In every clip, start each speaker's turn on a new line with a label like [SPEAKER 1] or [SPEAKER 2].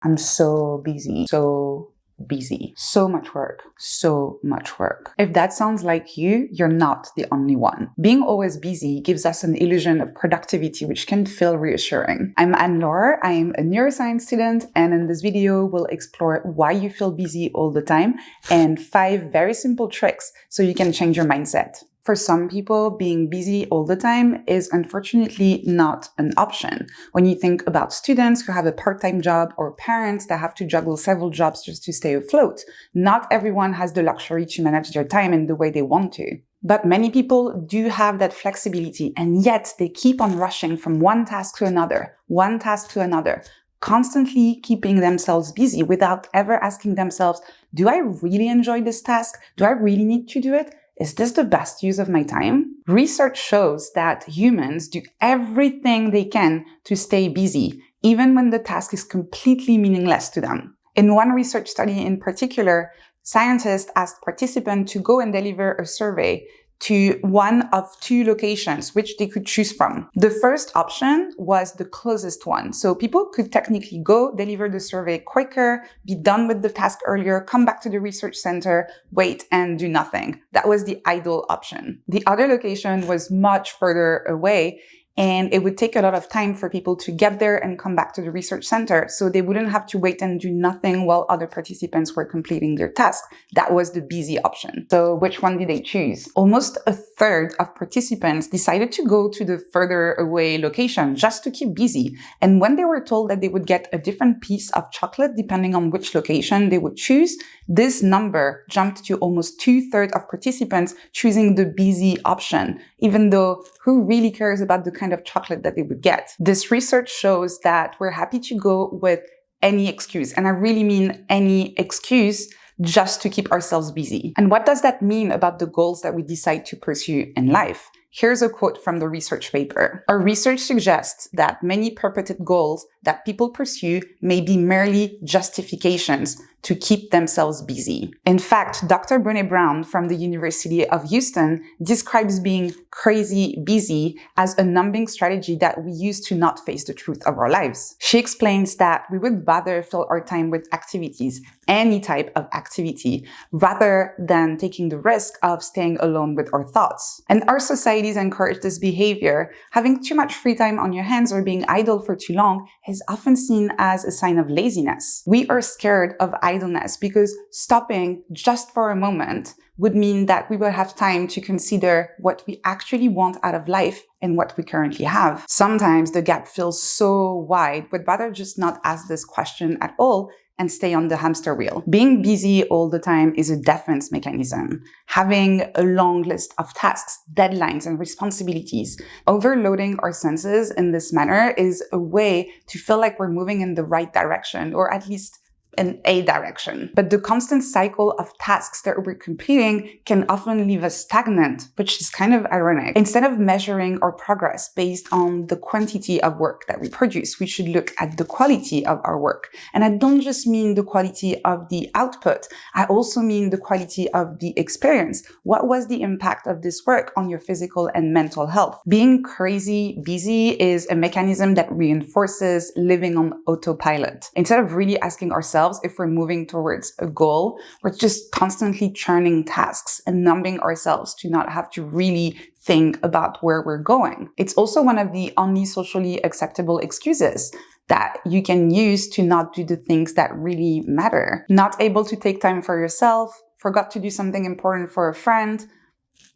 [SPEAKER 1] I'm so busy. So busy. So much work. So much work. If that sounds like you, you're not the only one. Being always busy gives us an illusion of productivity, which can feel reassuring. I'm Anne-Laure. I'm a neuroscience student, and in this video, we'll explore why you feel busy all the time and 5 very simple tricks so you can change your mindset. For some people, being busy all the time is unfortunately not an option. When you think about students who have a part-time job or parents that have to juggle several jobs just to stay afloat, not everyone has the luxury to manage their time in the way they want to. But many people do have that flexibility, and yet they keep on rushing from one task to another, constantly keeping themselves busy without ever asking themselves, do I really enjoy this task? Do I really need to do it? Is this the best use of my time? Research shows that humans do everything they can to stay busy, even when the task is completely meaningless to them. In one research study in particular, scientists asked participants to go and deliver a survey to one of 2 locations which they could choose from. The first option was the closest one. So people could technically go deliver the survey quicker, be done with the task earlier, come back to the research center, wait, and do nothing. That was the ideal option. The other location was much further away, and it would take a lot of time for people to get there and come back to the research center, so they wouldn't have to wait and do nothing while other participants were completing their task. That was the busy option. So which one did they choose? Almost a third of participants decided to go to the further away location just to keep busy. And when they were told that they would get a different piece of chocolate depending on which location they would choose, this number jumped to almost 2/3 of participants choosing the busy option, even though who really cares about the kind of chocolate that they would get? This research shows that we're happy to go with any excuse, and I really mean any excuse, just to keep ourselves busy. And what does that mean about the goals that we decide to pursue in life? Here's a quote from the research paper. Our research suggests that many purported goals that people pursue may be merely justifications to keep themselves busy. In fact, Dr. Brené Brown from the University of Houston describes being crazy busy as a numbing strategy that we use to not face the truth of our lives. She explains that we would rather fill our time with activities, any type of activity, rather than taking the risk of staying alone with our thoughts. And our societies encourage this behavior. Having too much free time on your hands or being idle for too long is often seen as a sign of laziness. We are scared of idleness because stopping just for a moment would mean that we will have time to consider what we actually want out of life and what we currently have. Sometimes the gap feels so wide, we'd rather just not ask this question at all and stay on the hamster wheel. Being busy all the time is a defense mechanism. Having a long list of tasks, deadlines, and responsibilities, overloading our senses in this manner is a way to feel like we're moving in the right direction, or at least in a direction. But the constant cycle of tasks that we're completing can often leave us stagnant, which is kind of ironic. Instead of measuring our progress based on the quantity of work that we produce, we should look at the quality of our work. And I don't just mean the quality of the output, I also mean the quality of the experience. What was the impact of this work on your physical and mental health? Being crazy busy is a mechanism that reinforces living on autopilot. Instead of really asking ourselves if we're moving towards a goal, we're just constantly churning tasks and numbing ourselves to not have to really think about where we're going. It's also one of the only socially acceptable excuses that you can use to not do the things that really matter. Not able to take time for yourself, forgot to do something important for a friend.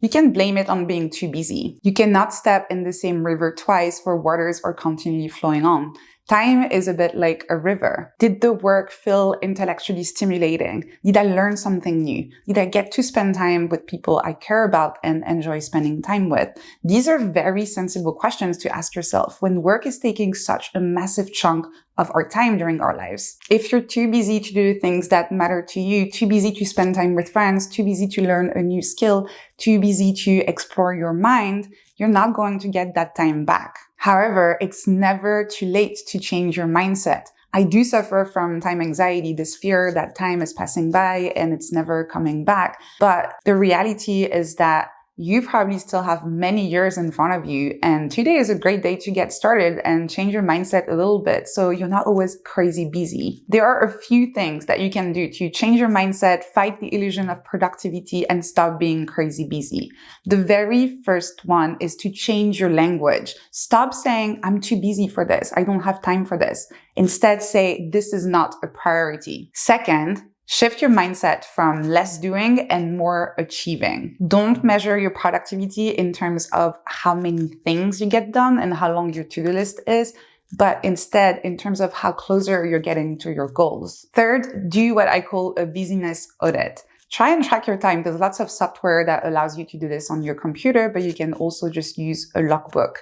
[SPEAKER 1] You can blame it on being too busy. You cannot step in the same river twice for waters are continually flowing on. Time is a bit like a river. Did the work feel intellectually stimulating? Did I learn something new? Did I get to spend time with people I care about and enjoy spending time with? These are very sensible questions to ask yourself when work is taking such a massive chunk of our time during our lives. If you're too busy to do things that matter to you, too busy to spend time with friends, too busy to learn a new skill, too busy to explore your mind, you're not going to get that time back. However, it's never too late to change your mindset. I do suffer from time anxiety, this fear that time is passing by and it's never coming back. But the reality is that you probably still have many years in front of you, and today is a great day to get started and change your mindset a little bit so you're not always crazy busy. There are a few things that you can do to change your mindset, fight the illusion of productivity, and stop being crazy busy. The very first one is to change your language. Stop saying, I'm too busy for this, I don't have time for this. Instead, say, this is not a priority. Second, shift your mindset from less doing and more achieving. Don't measure your productivity in terms of how many things you get done and how long your to-do list is, but instead in terms of how closer you're getting to your goals. Third, do what I call a busyness audit. Try and track your time. There's lots of software that allows you to do this on your computer, but you can also just use a logbook.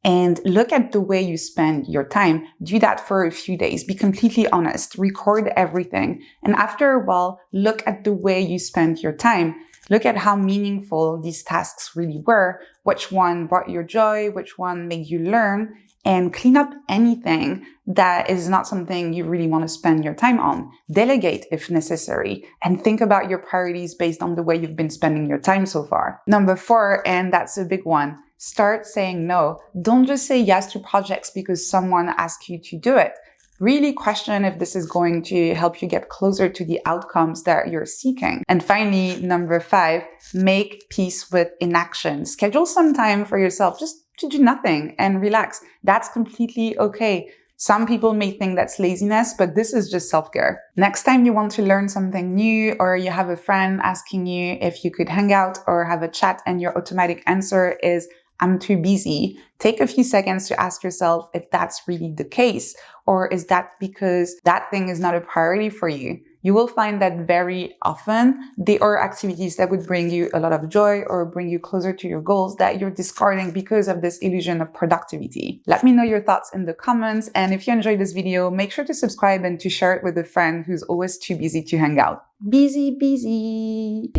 [SPEAKER 1] And look at the way you spend your time. Do that for a few days. Be completely honest. Record everything. And after a while, look at the way you spend your time. Look at how meaningful these tasks really were, which one brought you joy, which one made you learn, and clean up anything that is not something you really want to spend your time on. Delegate if necessary, and think about your priorities based on the way you've been spending your time so far. Number 4, and that's a big one, start saying no. Don't just say yes to projects because someone asked you to do it. Really question if this is going to help you get closer to the outcomes that you're seeking. And finally, number 5, make peace with inaction. Schedule some time for yourself just to do nothing and relax. That's completely okay. Some people may think that's laziness, but this is just self-care. Next time you want to learn something new, or you have a friend asking you if you could hang out or have a chat and your automatic answer is, I'm too busy, take a few seconds to ask yourself if that's really the case, or is that because that thing is not a priority for you? You will find that very often there are activities that would bring you a lot of joy or bring you closer to your goals that you're discarding because of this illusion of productivity. Let me know your thoughts in the comments, and if you enjoyed this video, make sure to subscribe and to share it with a friend who's always too busy to hang out. Busy, busy.